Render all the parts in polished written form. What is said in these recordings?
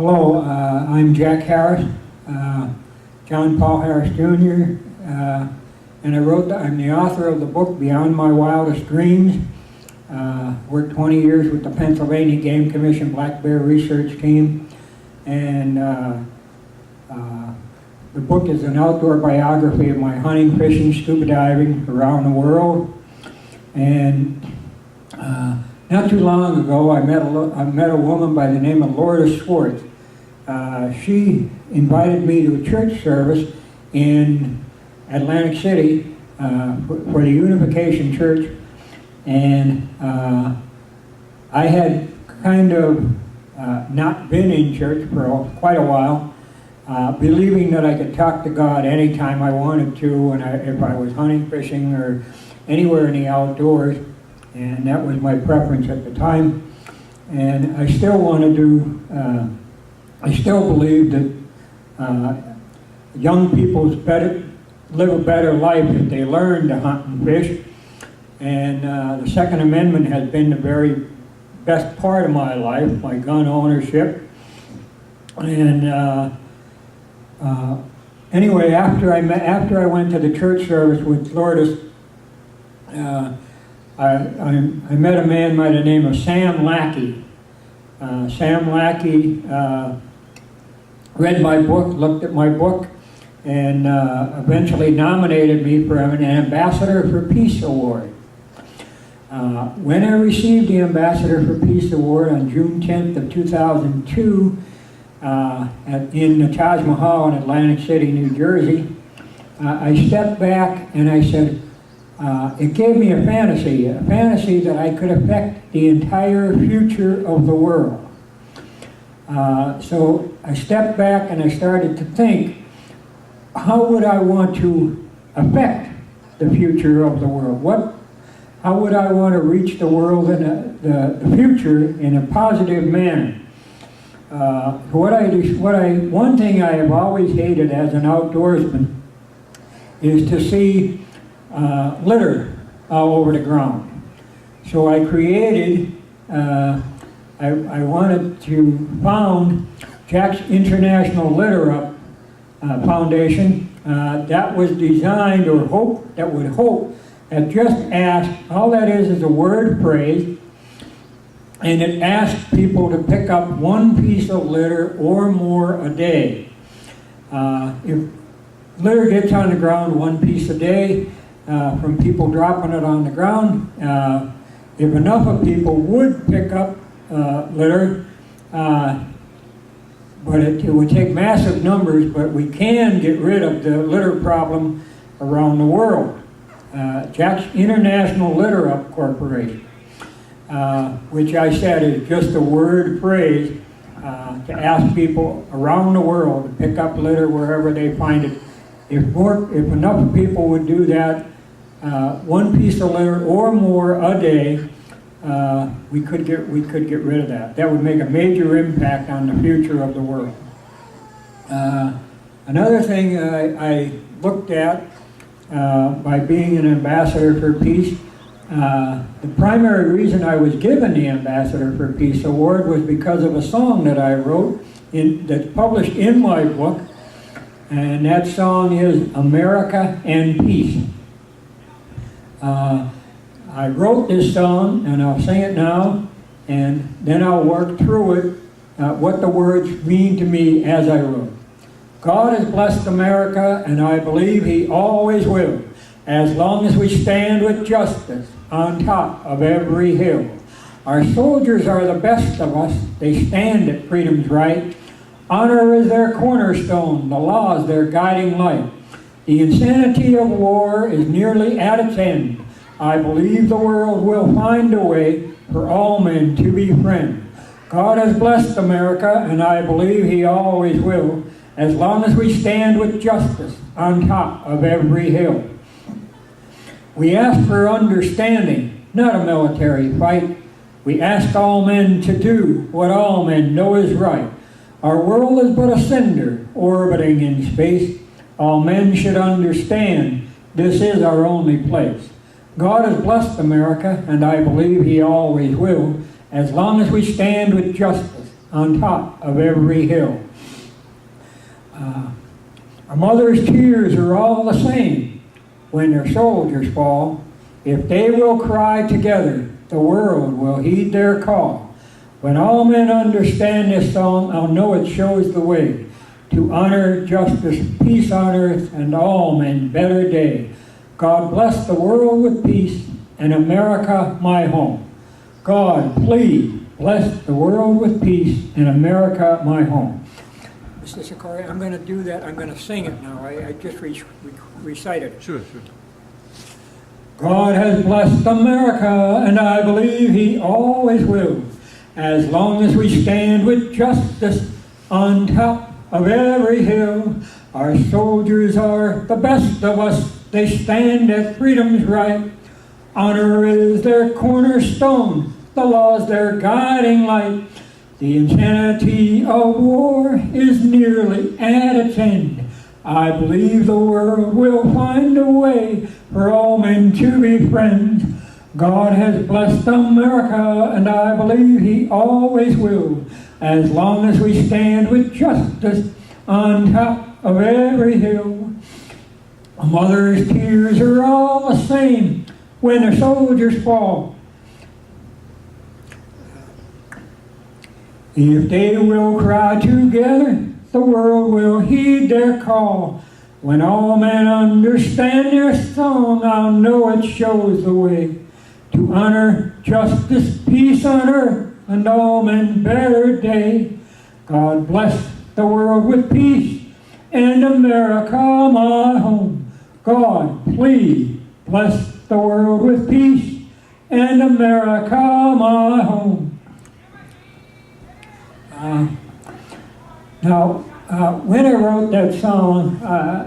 Hello, I'm Jack Harris, John Paul Harris Jr., and I'm the author of the book Beyond My Wildest Dreams. Worked 20 years with the Pennsylvania Game Commission Black Bear Research Team, and the book is an outdoor biography of my hunting, fishing, scuba diving around the world. And not too long ago, I met a woman by the name of Lourdes Schwartz. She invited me to a church service in Atlantic City for the Unification Church, and I had kind of not been in church for quite a while, believing that I could talk to God anytime I wanted to, and if I was hunting, fishing, or anywhere in the outdoors, and that was my preference at the time. And I still want to do, I still believe that young people live a better life if they learn to hunt and fish. And the Second Amendment has been the very best part of my life, my gun ownership. And anyway, after I went to the church service with Lourdes, I met a man by the name of Sam Lackey. Sam Lackey read my book, looked at my book, and eventually nominated me for an Ambassador for Peace Award. When I received the Ambassador for Peace Award on June 10th of 2002 in the Taj Mahal in Atlantic City, New Jersey, I stepped back and I said, it gave me a fantasy that I could affect the entire future of the world. So I stepped back and I started to think, how would I want to affect the future of the world? How would I want to reach the world in the future in a positive manner? One thing I have always hated as an outdoorsman is to see litter all over the ground. So I created, I wanted to found Jack's International Litter Up Foundation that was designed that would hope that just ask, all that is a word phrase, and it asks people to pick up one piece of litter or more a day. If litter gets on the ground one piece a day, from people dropping it on the ground, if enough of people would pick up litter, but it would take massive numbers, but we can get rid of the litter problem around the world. Jack's International Litter Up Corporation, which I said is just a word phrase to ask people around the world to pick up litter wherever they find it. If enough people would do that, one piece of litter or more a day, we could get rid of that. That would make a major impact on the future of the world. Another thing I looked at by being an Ambassador for Peace, the primary reason I was given the Ambassador for Peace Award was because of a song that I wrote that's published in my book, and that song is America and Peace. I wrote this song, and I'll sing it now, and then I'll work through it, what the words mean to me as I wrote. God has blessed America, and I believe He always will, as long as we stand with justice on top of every hill. Our soldiers are the best of us. They stand at freedom's right. Honor is their cornerstone, the law is their guiding light. The insanity of war is nearly at its end. I believe the world will find a way for all men to be friends. God has blessed America, and I believe He always will, as long as we stand with justice on top of every hill. We ask for understanding, not a military fight. We ask all men to do what all men know is right. Our world is but a cinder orbiting in space. All men should understand this is our only place. God has blessed America, and I believe He always will, as long as we stand with justice on top of every hill. A mother's tears are all the same when their soldiers fall. If they will cry together, the world will heed their call. When all men understand this song, I'll know it shows the way to honor, justice, peace on earth, and all men better day. God bless the world with peace, and America my home. God, please bless the world with peace, and America my home. Mr. Sikora, I'm going to do that. I'm going to sing it now. I just recited it. Sure. God has blessed America, and I believe He always will, as long as we stand with justice on top of every hill. Our soldiers are the best of us. They stand at freedom's right. Honor is their cornerstone. The law's their guiding light. The insanity of war is nearly at its end. I believe the world will find a way for all men to be friends. God has blessed America, and I believe He always will, as long as we stand with justice on top of every hill. A mother's tears are all the same when their soldiers fall. If they will cry together, the world will heed their call. When all men understand their song, I'll know it shows the way to honor, justice, peace on earth, and all men better day. God bless the world with peace, and America my home. God, please bless the world with peace, and America my home. When I wrote that song,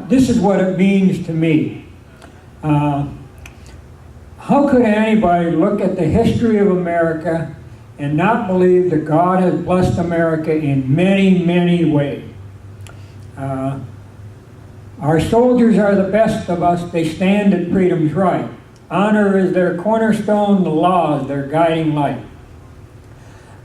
this is what it means to me. How could anybody look at the history of America and not believe that God has blessed America in many, many ways? Our soldiers are the best of us. They stand at freedom's right. Honor is their cornerstone. The law is their guiding light.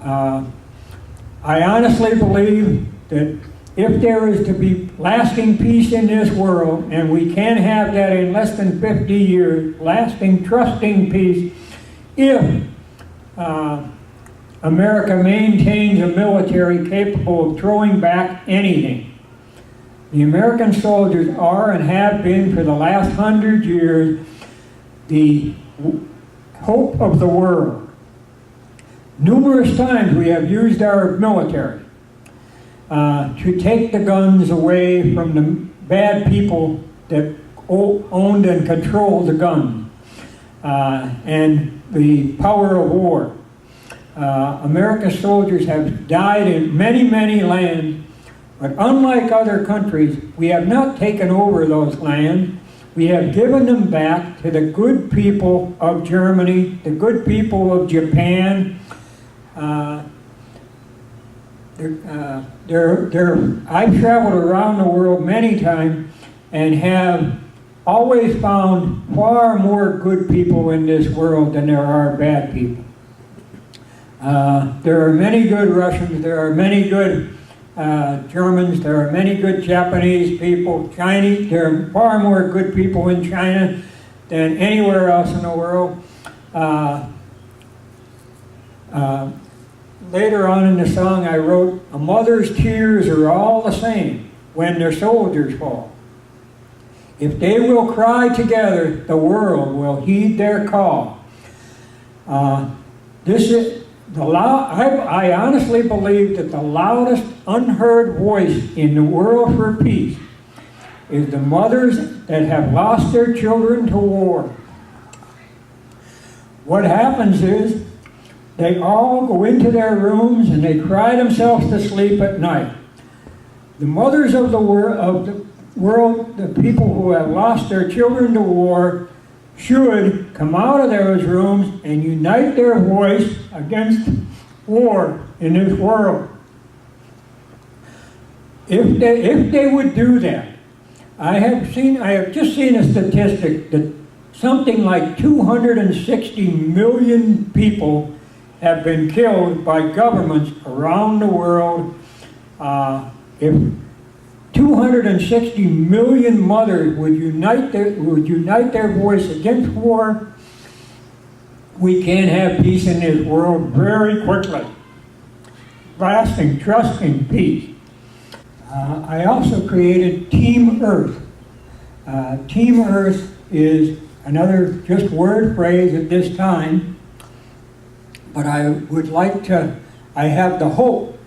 I honestly believe that if there is to be lasting peace in this world, and we can have that in less than 50 years, lasting, trusting peace, if America maintains a military capable of throwing back anything. The American soldiers are and have been for the last 100 years the hope of the world. Numerous times we have used our military to take the guns away from the bad people that owned and controlled the guns and the power of war. America's soldiers have died in many, many lands, but unlike other countries, we have not taken over those lands. We have given them back to the good people of Germany, the good people of Japan. I've traveled around the world many times and have always found far more good people in this world than there are bad people. There are many good Russians, there are many good Germans, there are many good Japanese people, Chinese. There are far more good people in China than anywhere else in the world. Later on in the song I wrote, a mother's tears are all the same when their soldiers fall. If they will cry together, the world will heed their call. I honestly believe that the loudest unheard voice in the world for peace is the mothers that have lost their children to war. What happens is they all go into their rooms and they cry themselves to sleep at night. The mothers of the world, the people who have lost their children to war, should come out of those rooms and unite their voice against war in this world. If they would do that, I have just seen a statistic that something like 260 million people have been killed by governments around the world. If 260 million mothers would unite their voice against war, we can have peace in this world very quickly. Lasting, trusting peace. I also created Team Earth. Team Earth is another just word phrase at this time, but I have the hope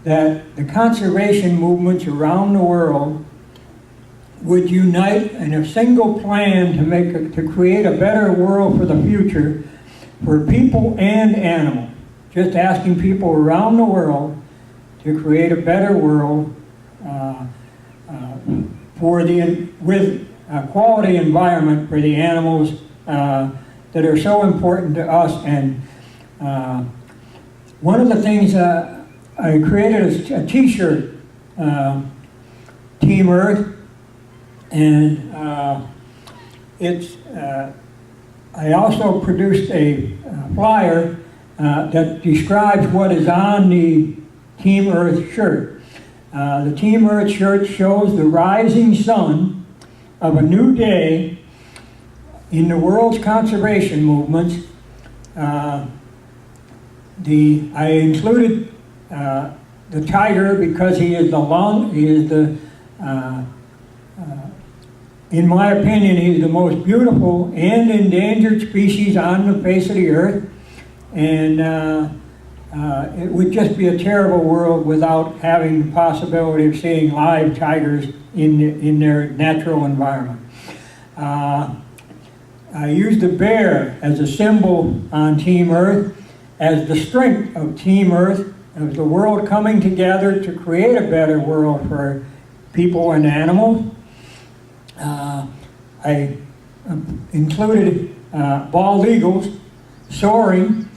that the conservation movements around the world would unite in a single plan to create a better world for the future for people and animals. Just asking people around the world to create a better world with a quality environment for the animals that are so important to us. And one of the things I created a T-shirt, Team Earth, and I also produced a flyer that describes what is on the Team Earth shirt. The Team Earth shirt shows the rising sun of a new day in the world's conservation movements. I included the tiger because he is in my opinion, he's the most beautiful and endangered species on the face of the earth. And it would just be a terrible world without having the possibility of seeing live tigers in their natural environment. I used the bear as a symbol on Team Earth, as the strength of Team Earth, of the world coming together to create a better world for people and animals. I included bald eagles soaring,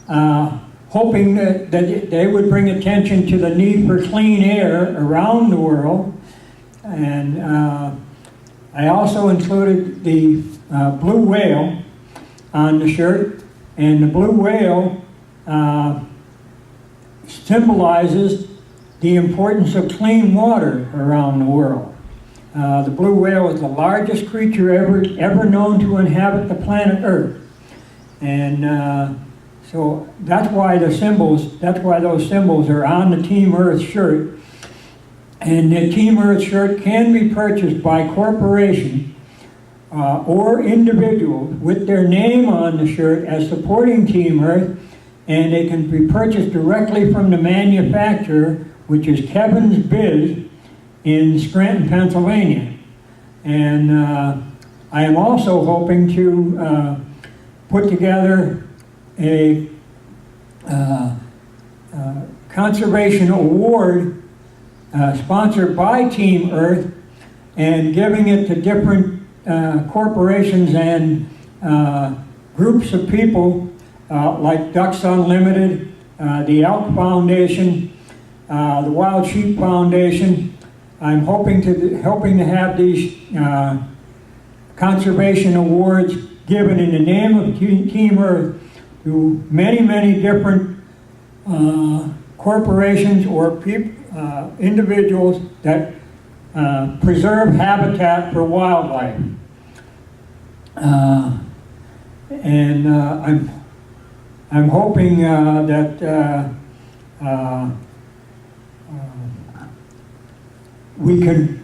hoping that they would bring attention to the need for clean air around the world. And I also included the blue whale on the shirt, and the blue whale symbolizes the importance of clean water around the world. The blue whale is the largest creature ever known to inhabit the planet Earth. And so that's why those symbols are on the Team Earth shirt. And the Team Earth shirt can be purchased by corporations or individuals with their name on the shirt as supporting Team Earth, and they can be purchased directly from the manufacturer, which is Kevin's Biz in Scranton, Pennsylvania. And I am also hoping to put together a conservation award sponsored by Team Earth and giving it to different corporations and groups of people like Ducks Unlimited, the Elk Foundation, the Wild Sheep Foundation. I'm hoping to have these conservation awards given in the name of Team Earth to many, many different corporations or individuals that preserve habitat for wildlife. And I'm hoping that we can,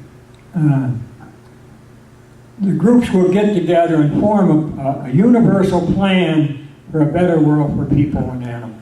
the groups will get together and form a universal plan for a better world for people and animals.